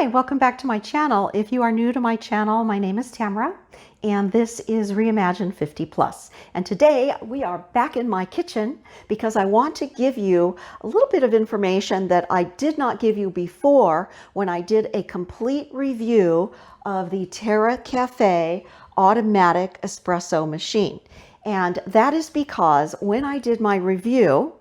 Hi, welcome back to my channel. If you are new to my channel, my name is Tamara, and this is Reimagine 50 Plus. And today we are back in my kitchen because I want to give you a little bit of information that I did not give you before when I did a complete review of the Terra Kaffe automatic espresso machine. And that is because when I did my review,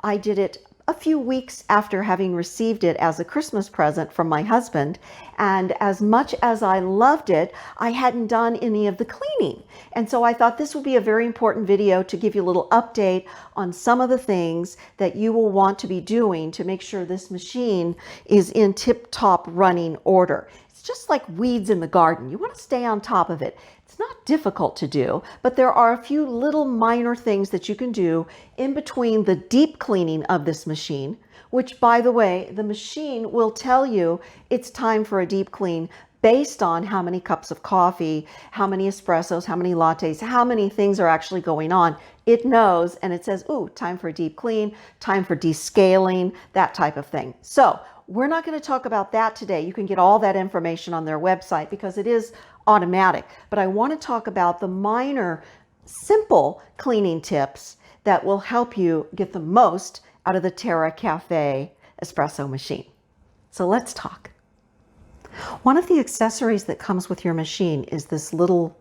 I did it a few weeks after having received it as a Christmas present from my husband. And as much as I loved it, I hadn't done any of the cleaning. And so I thought this would be a very important video to give you a little update on some of the things that you will want to be doing to make sure this machine is in tip-top running order. It's just like weeds in the garden. You want to stay on top of it. It's not difficult to do, but there are a few little minor things that you can do in between the deep cleaning of this machine, which, by the way, the machine will tell you it's time for a deep clean based on how many cups of coffee, how many espressos, how many lattes, how many things are actually going on. It knows, and it says, ooh, time for a deep clean, time for descaling, that type of thing. So we're not going to talk about that today. You can get all that information on their website because it is automatic. But I want to talk about the minor, simple cleaning tips that will help you get the most out of the Terra Kaffe espresso machine. So let's talk. One of the accessories that comes with your machine is this little,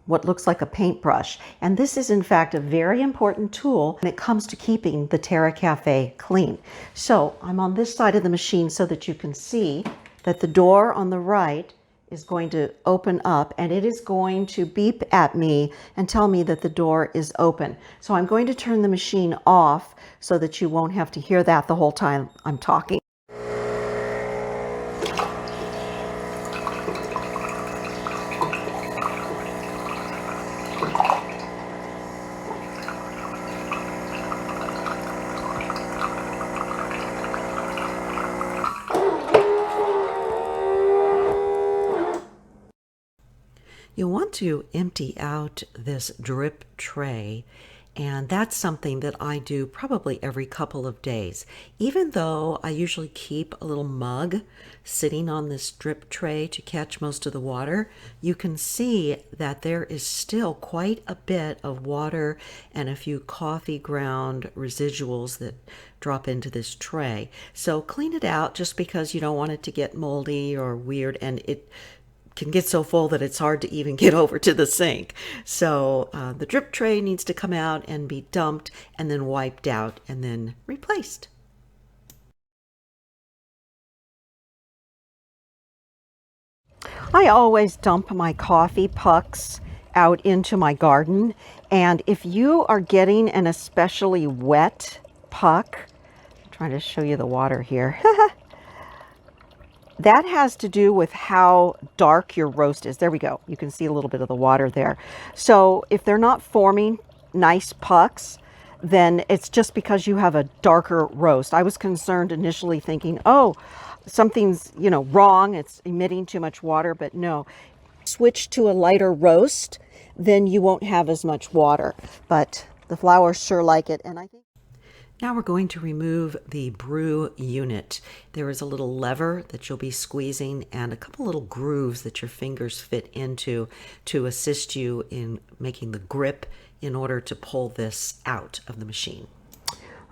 what looks like a paintbrush. And this is in fact a very important tool when it comes to keeping the Terra Kaffe clean. So I'm on this side of the machine so that you can see that the door on the right is going to open up, and it is going to beep at me and tell me that the door is open. So I'm going to turn the machine off so that you won't have to hear that the whole time I'm talking. You'll want to empty out this drip tray, and that's something that I do probably every couple of days. Even though I usually keep a little mug sitting on this drip tray to catch most of the water, you can see that there is still quite a bit of water and a few coffee ground residuals that drop into this tray. So clean it out just because you don't want it to get moldy or weird, and it can get so full that it's hard to even get over to the sink. So the drip tray needs to come out and be dumped and then wiped out and then replaced. I always dump my coffee pucks out into my garden, and if you are getting an especially wet puck, I'm trying to show you the water here. That has to do with how dark your roast is. There we go. You can see a little bit of the water there. So if they're not forming nice pucks, then it's just because you have a darker roast. I was concerned initially thinking, oh, something's, wrong. It's emitting too much water, but no. Switch to a lighter roast, then you won't have as much water. But the flowers sure like it, and I think now we're going to remove the Brew Unit. There is a little lever that you'll be squeezing and a couple little grooves that your fingers fit into to assist you in making the grip in order to pull this out of the machine.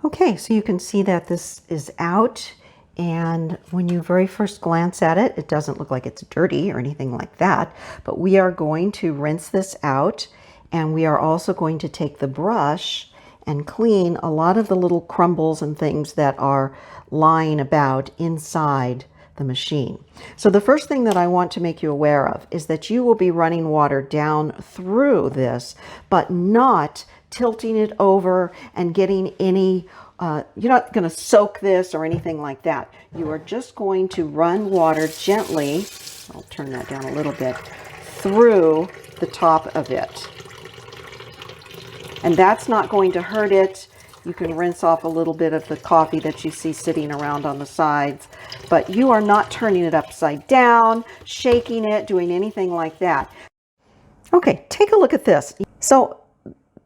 Okay, so you can see that this is out, and when you very first glance at it, it doesn't look like it's dirty or anything like that, but we are going to rinse this out, and we are also going to take the brush and clean a lot of the little crumbles and things that are lying about inside the machine. So the first thing that I want to make you aware of is that you will be running water down through this, but not tilting it over and getting any, you're not going to soak this or anything like that. You are just going to run water gently, I'll turn that down a little bit, through the top of it. And that's not going to hurt it. You can rinse off a little bit of the coffee that you see sitting around on the sides, but you are not turning it upside down, shaking it, doing anything like that. Okay, take a look at this. So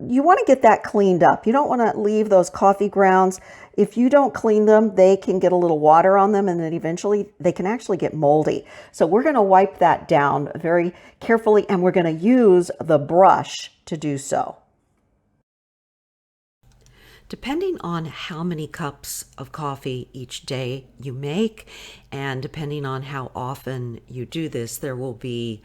you want to get that cleaned up. You don't want to leave those coffee grounds. If you don't clean them, they can get a little water on them, and then eventually they can actually get moldy. So we're going to wipe that down very carefully, and we're going to use the brush to do so. Depending on how many cups of coffee each day you make, and depending on how often you do this, there will be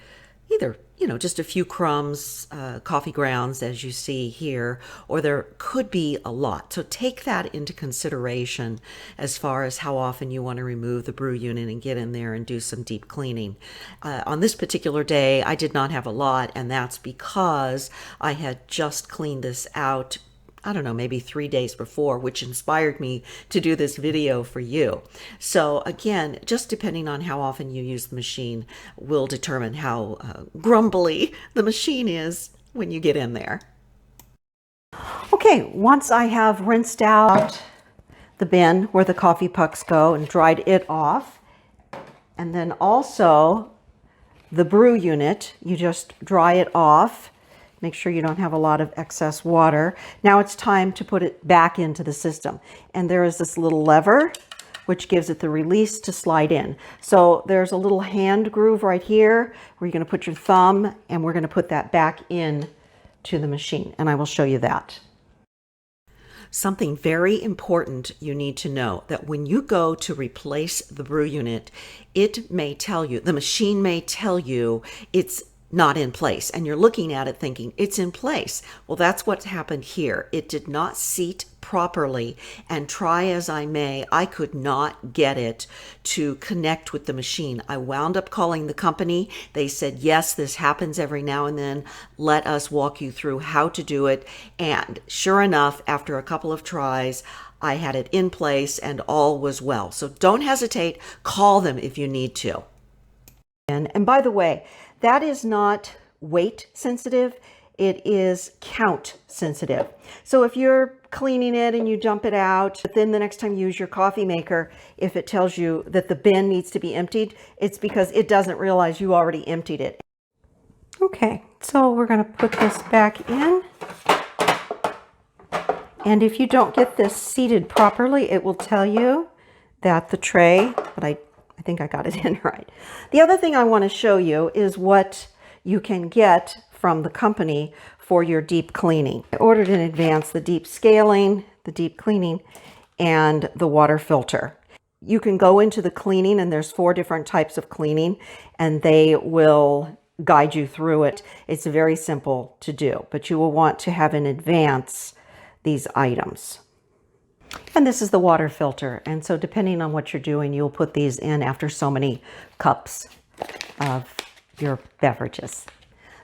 either, just a few crumbs, coffee grounds, as you see here, or there could be a lot. So take that into consideration as far as how often you want to remove the brew unit and get in there and do some deep cleaning. On this particular day, I did not have a lot, and that's because I had just cleaned this out, I don't know, maybe 3 days before, which inspired me to do this video for you. So again, just depending on how often you use the machine will determine how grumbly the machine is when you get in there. Okay, once I have rinsed out the bin where the coffee pucks go and dried it off, and then also the brew unit, you just dry it off. Make sure you don't have a lot of excess water. Now it's time to put it back into the system. And there is this little lever which gives it the release to slide in. So there's a little hand groove right here where you're going to put your thumb, and we're going to put that back in to the machine. And I will show you that. Something very important you need to know, that when you go to replace the brew unit, it may tell you, the machine may tell you it's not in place, and you're looking at it thinking it's in place. Well, that's what happened here. It did not seat properly, and try as I may, I could not get it to connect with the machine. I wound up calling the company. They said, yes, this happens every now and then. Let us walk you through how to do it. And sure enough, after a couple of tries, I had it in place and all was well. So don't hesitate. Call them if you need to. And by the way, that is not weight sensitive, it is count sensitive. So if you're cleaning it and you dump it out, but then the next time you use your coffee maker, if it tells you that the bin needs to be emptied, it's because it doesn't realize you already emptied it. Okay, so we're going to put this back in. And if you don't get this seated properly, it will tell you that the tray, but I think I got it in right. The other thing I want to show you is what you can get from the company for your deep cleaning. I ordered in advance the deep scaling, the deep cleaning, and the water filter. You can go into the cleaning, and there's 4 different types of cleaning, and they will guide you through it. It's very simple to do, but you will want to have in advance these items. And this is the water filter. And so depending on what you're doing, you'll put these in after so many cups of your beverages.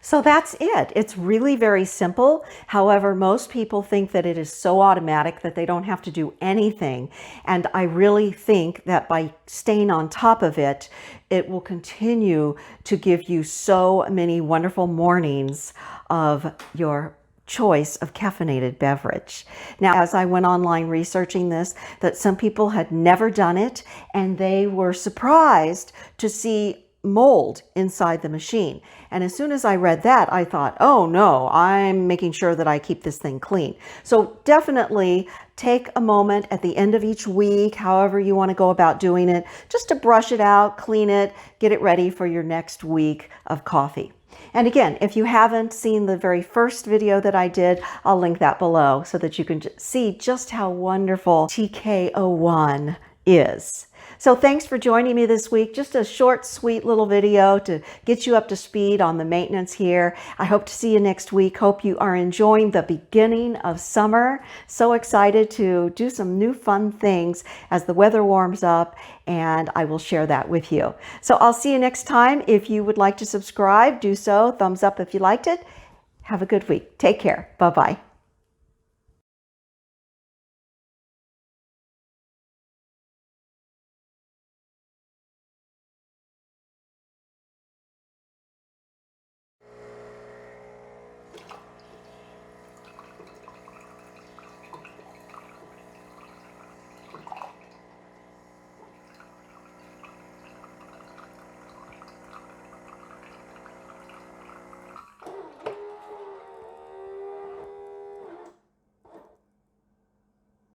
So that's it. It's really very simple. However, most people think that it is so automatic that they don't have to do anything. And I really think that by staying on top of it, it will continue to give you so many wonderful mornings of your choice of caffeinated beverage. Now, as I went online researching this, that some people had never done it, and they were surprised to see mold inside the machine. And as soon as I read that, I thought, oh no, I'm making sure that I keep this thing clean. So definitely take a moment at the end of each week, however you want to go about doing it, just to brush it out, clean it, get it ready for your next week of coffee. And again, if you haven't seen the very first video that I did, I'll link that below so that you can see just how wonderful TK01 is. So thanks for joining me this week. Just a short, sweet little video to get you up to speed on the maintenance here. I hope to see you next week. Hope you are enjoying the beginning of summer. So excited to do some new fun things as the weather warms up, and I will share that with you. So I'll see you next time. If you would like to subscribe, do so. Thumbs up if you liked it. Have a good week. Take care. Bye-bye.